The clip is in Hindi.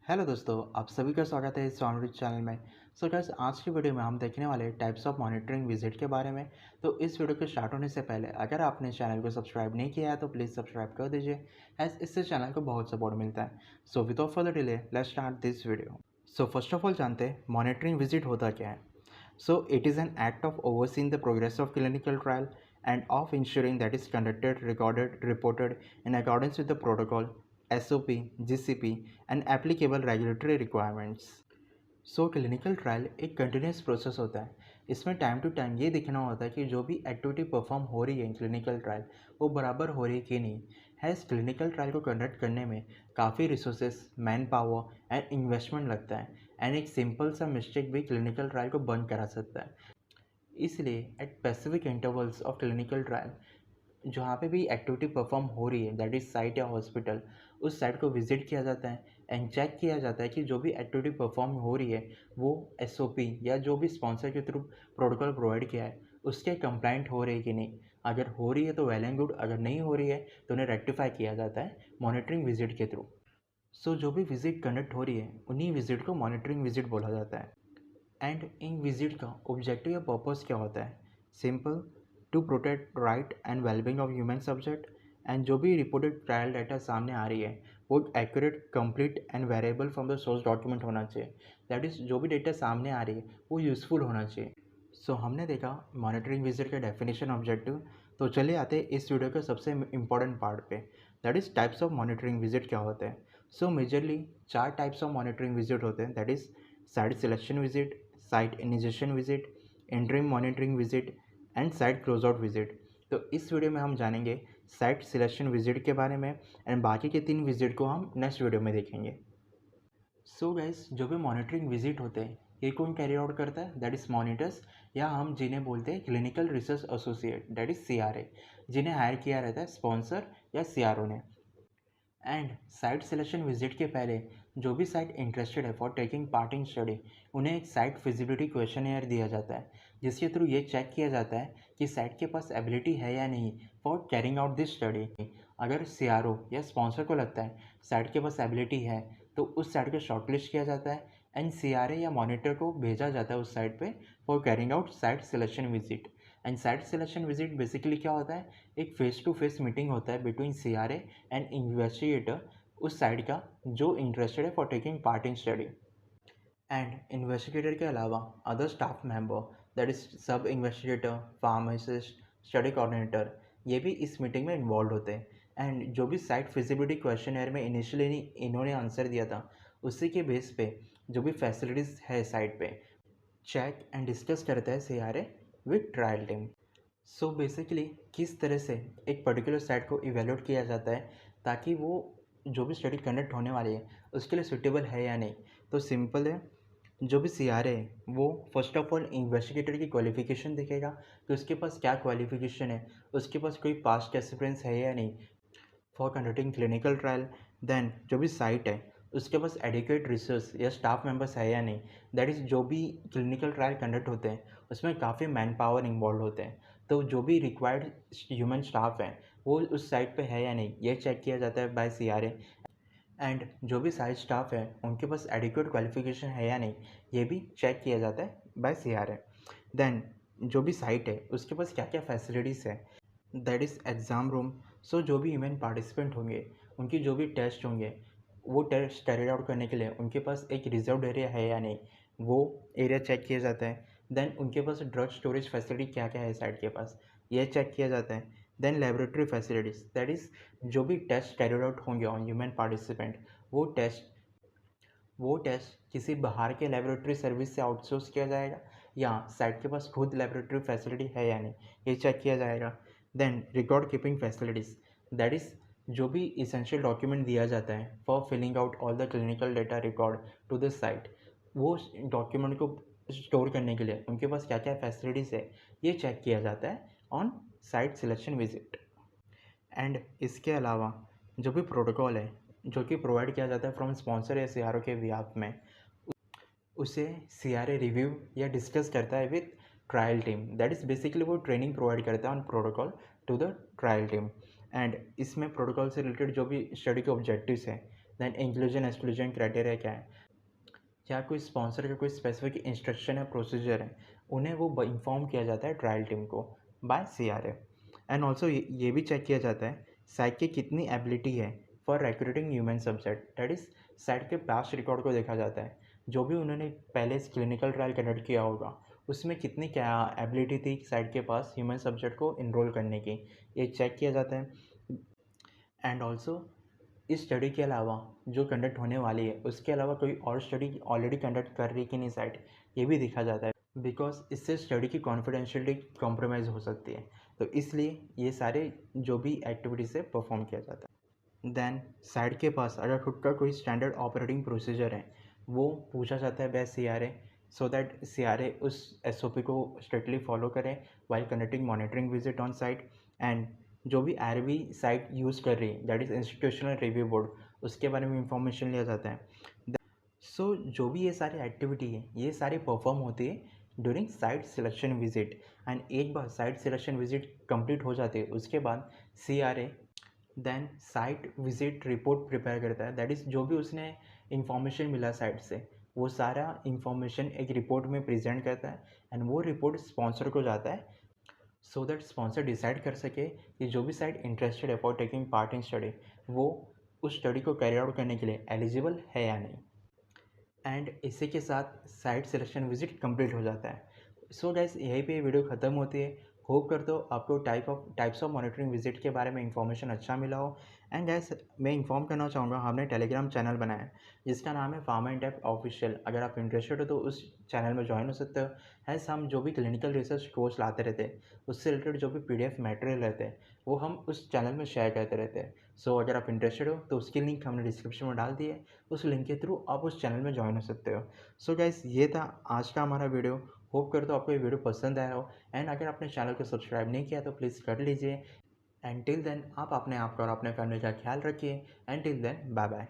हेलो दोस्तों, आप सभी का स्वागत है इस सॉन्ग चैनल में। सो गाइस, आज की वीडियो में हम देखने वाले टाइप्स ऑफ मॉनिटरिंग विजिट के बारे में। तो इस वीडियो के स्टार्ट होने से पहले अगर आपने चैनल को सब्सक्राइब नहीं किया है तो प्लीज़ सब्सक्राइब कर दीजिए, एज इससे चैनल को बहुत सपोर्ट मिलता है। So without further delay let's start this video. So first of all जानते हैं मॉनिटरिंग विजिट होता क्या है। So it is an act of overseeing the progress of clinical trial and of ensuring that is conducted, recorded, reported in accordance with the protocol, SOP, GCP, and applicable regulatory requirements. So clinical trial एक कंटिन्यूस प्रोसेस होता है। इसमें टाइम टू टाइम ये देखना होता है कि जो भी एक्टिविटी परफॉर्म हो रही है क्लिनिकल ट्रायल वो बराबर हो रही है कि नहीं है। इस क्लिनिकल ट्रायल को कंडक्ट करने में काफ़ी resources, man power and investment लगता है, एंड एक सिंपल सा मिस्टेक भी क्लिनिकल ट्रायल को बंद करा सकता है। इसलिए at specific intervals of clinical trial जहाँ पे भी एक्टिविटी परफॉर्म हो रही है, दैट इज़ साइट या हॉस्पिटल, उस साइट को विजिट किया जाता है एंड चेक किया जाता है कि जो भी एक्टिविटी परफॉर्म हो रही है वो एसओपी या जो भी स्पॉन्सर के थ्रू प्रोटोकॉल प्रोवाइड किया है उसके कंप्लाइंट हो रही है कि नहीं। अगर हो रही है तो वेल एंड गुड, अगर नहीं हो रही है तो उन्हें रेक्टिफाई किया जाता है मॉनिटरिंग विजिट के थ्रू। सो जो भी विजिट कंडक्ट हो रही है उन्हीं विजिट को मॉनिटरिंग विजिट बोला जाता है। एंड इन विजिट का ऑब्जेक्टिव या पर्पस क्या होता है? Simple, to protect right and wellbeing of human subject. And जो भी रिपोर्टेड ट्रायल डाटा सामने आ रही है वो accurate, complete and variable from the source document होना चाहिए। दैट इज़ जो भी डेटा सामने आ रही है वो यूज़फुल होना चाहिए। सो हमने देखा मॉनिटरिंग विजिट का डेफिनेशन, ऑब्जेक्टिव। तो चलिए आते हैं इस वीडियो के सबसे इम्पॉर्टेंट पार्ट पे, that is types of monitoring visit क्या होते हैं। सो majorly 4 types of monitoring visit होते हैं, that is site selection visit, site initiation visit, interim monitoring visit and site close out visit. तो इस वीडियो में हम जानेंगे साइट सिलेक्शन विजिट के बारे में, एंड बाकी के 3 विजिट को हम नेक्स्ट वीडियो में देखेंगे। सो गाइस, जो भी मॉनिटरिंग विजिट होते हैं ये कौन कैरी आउट करता है? दैट इज़ मॉनिटर्स, या हम जिन्हें बोलते हैं clinical research associate, that is CRA, जिन्हें हायर किया रहता है स्पॉन्सर या CRO ने। एंड साइट सिलेक्शन विजिट के पहले जो भी साइट इंटरेस्टेड है for taking part in study उन्हें एक साइट फिजिबिलिटी क्वेश्चनेयर दिया जाता है, जिसके थ्रू ये चेक किया जाता है कि साइट के पास एबिलिटी है या नहीं for carrying out this study. अगर CRO या स्पॉन्सर को लगता है साइट के पास एबिलिटी है तो उस साइट को शॉर्टलिस्ट किया जाता है एंड CRA या मॉनिटर को भेजा जाता है उस साइट पे for carrying out site selection visit. And site selection visit basically क्या होता है? एक फेस टू फेस मीटिंग होता है बिटवीन CRA एंड इन्वेस्टिगेटर उस साइड का जो इंटरेस्टेड है for taking part in study. And investigator के अलावा other staff member, that is सब इन्वेस्टिगेटर, फार्मासिस्ट, स्टडी कोऑर्डिनेटर, ये भी इस मीटिंग में इन्वॉल्व होते हैं। एंड जो भी साइट फिजिबिलिटी क्वेश्चनर में इनिशियली इन्होंने आंसर दिया था उसी के बेस पे जो भी फैसिलिटीज़ है साइट पे चेक एंड डिस्कस करता है CRA with trial team. So basically किस तरह से एक पर्टिकुलर साइट को इवेलुएट किया जाता है ताकि वो जो भी स्टडी कंडक्ट होने वाली है उसके लिए सुटेबल है या नहीं। तो सिंपल है, जो भी CRA है वो फर्स्ट ऑफ ऑल इन्वेस्टिगेटर की क्वालिफिकेशन देखेगा कि उसके पास क्या क्वालिफिकेशन है, उसके पास कोई पास्ट एक्सपीरियंस है या नहीं for conducting clinical trial. Then जो भी साइट है उसके पास एडिक्वेट रिसोर्स या स्टाफ मेंबर्स है या नहीं। दैट इज़ जो भी क्लिनिकल ट्रायल कंडक्ट होते हैं उसमें काफ़ी मैन पावर इन्वॉल्व होते हैं, तो जो भी रिक्वायर्ड ह्यूमन स्टाफ है वो उस साइट पे है या नहीं ये चेक किया जाता है बाय CRA। एंड जो भी साइट स्टाफ है उनके पास एडिक्वेट क्वालिफिकेशन है या नहीं ये भी चेक किया जाता है बाय CRA। देन जो भी साइट है उसके पास क्या क्या फैसिलिटीज़ है, दैट इज़ एग्ज़ाम रूम। सो जो भी ह्यूमन पार्टिसिपेंट होंगे उनकी जो भी टेस्ट होंगे वो टेस्ट कैरिड आउट करने के लिए उनके पास एक रिजर्व्ड एरिया है या नहीं वो एरिया चेक किया जाता है। देन उनके पास ड्रग स्टोरेज फैसिलिटी क्या क्या है साइट के पास ये चेक किया जाता है। Then laboratory facilities, that is जो भी टेस्ट कैरिड आउट होंगे ऑन ह्यूमन पार्टिसिपेंट वो टेस्ट किसी बाहर के लेबोरेटरी सर्विस से आउटसोर्स किया जाएगा या साइट के पास खुद लेबोरेटरी फैसिलिटी है या नहीं ये चेक किया जाएगा। Then record keeping facilities, that is जो भी इसेंशियल डॉक्यूमेंट दिया जाता है for filling out all the clinical data record to the site, वो डॉक्यूमेंट को स्टोर करने के लिए उनके पास क्या क्या फैसिलिटीज़ है ये चेक किया जाता है on site selection visit. And इसके अलावा जो भी प्रोटोकॉल है जो कि प्रोवाइड किया जाता है फ्रॉम स्पॉन्सर या CRO के बिहाफ में उसे CRA रिव्यू या डिस्कस करता है with trial team. That is basically वो ट्रेनिंग प्रोवाइड करता है on protocol to the trial team. And इसमें प्रोटोकॉल से रिलेटेड जो भी स्टडी के ऑब्जेक्टिव्स हैं देन इंक्लूजन एक्सक्लूजन क्राइटेरिया क्या है, या कोई स्पॉन्सर का कोई स्पेसिफिक इंस्ट्रक्शन है, प्रोसीजर है, उन्हें वो इन्फॉर्म किया जाता है ट्रायल टीम को बाय CRA। एंड ऑल्सो ये भी चेक किया जाता है साइट की कितनी एबिलिटी है for recruiting human subject, that is site के पास्ट रिकॉर्ड को देखा जाता है, जो भी उन्होंने पहले क्लिनिकल ट्रायल कंडक्ट किया होगा उसमें कितनी क्या एबिलिटी थी साइट के पास ह्यूमन सब्जेक्ट को इनरोल करने की, ये चेक किया जाता है। एंड ऑल्सो इस स्टडी के अलावा जो कंडक्ट होने वाली है उसके अलावा कोई और स्टडी ऑलरेडी कंडक्ट कर रही कि नहीं साइट, ये भी देखा जाता है, बिकॉज इससे स्टडी की कॉन्फिडेंशियलिटी कॉम्प्रोमाइज़ हो सकती है। तो इसलिए ये सारे जो भी एक्टिविटीज़ से परफॉर्म किया जाता है। देन साइट के पास अगर खुद का कोई स्टैंडर्ड ऑपरेटिंग प्रोसीजर है वो पूछा जाता है by CRA, so that CRA उस SOP को स्ट्रिक्टली फॉलो करें while conducting monitoring visit on site. And जो भी RV साइट यूज़ कर रही है, that is institutional review board, उसके बारे में इंफॉर्मेशन लिया जाता है। सो जो भी ये सारी एक्टिविटी है ये सारी परफॉर्म होती है during site selection visit. And एक बार साइट सिलेक्शन विजिट कंप्लीट हो जाती है उसके बाद CRA then site visit report prepare करता है, दैट इज़ जो भी उसने इंफॉर्मेशन मिला साइट से वो सारा इंफॉर्मेशन एक रिपोर्ट में प्रेजेंट करता है। एंड वो रिपोर्ट स्पॉन्सर को जाता है, सो दैट स्पॉन्सर डिसाइड कर सके कि जो भी साइट इंटरेस्टेड है for taking part in study वो उस स्टडी को कैरी आउट करने के लिए एलिजिबल है या नहीं। एंड इसी के साथ साइट सिलेक्शन विजिट कंप्लीट हो जाता है। सो गाइस यहीं पे वीडियो ख़त्म होती है। होप करता हूँ आपको टाइप्स ऑफ मॉनिटरिंग विजिट के बारे में इंफॉर्मेशन अच्छा मिला हो। एंड गाइस मैं इन्फॉर्म करना चाहूँगा हमने टेलीग्राम चैनल बनाया है जिसका नाम है फार्मा इन डेप्थ ऑफिशियल, अगर आप इंटरेस्टेड हो तो उस चैनल में ज्वाइन हो सकते हो। हैज़ हम जो भी क्लिनिकल रिसर्च कोर्स लाते रहते हैं उससे रिलेटेड जो भी PDF मटेरियल रहते हैं वो हम उस चैनल में शेयर करते रहते हैं। सो अगर आप इंटरेस्टेड हो तो उसकी लिंक हमने डिस्क्रिप्शन में डाल दी है, उस लिंक के थ्रू आप उस चैनल में ज्वाइन हो सकते हो। सो गाइस ये था आज का हमारा वीडियो। होप करता हूँ आपको ये वीडियो पसंद आया हो। एंड अगर आपने चैनल को सब्सक्राइब नहीं किया तो प्लीज़ कर लीजिए। एंड टिल देन आप अपने आप का और अपने फैमिली का ख्याल रखिए। And till then bye bye.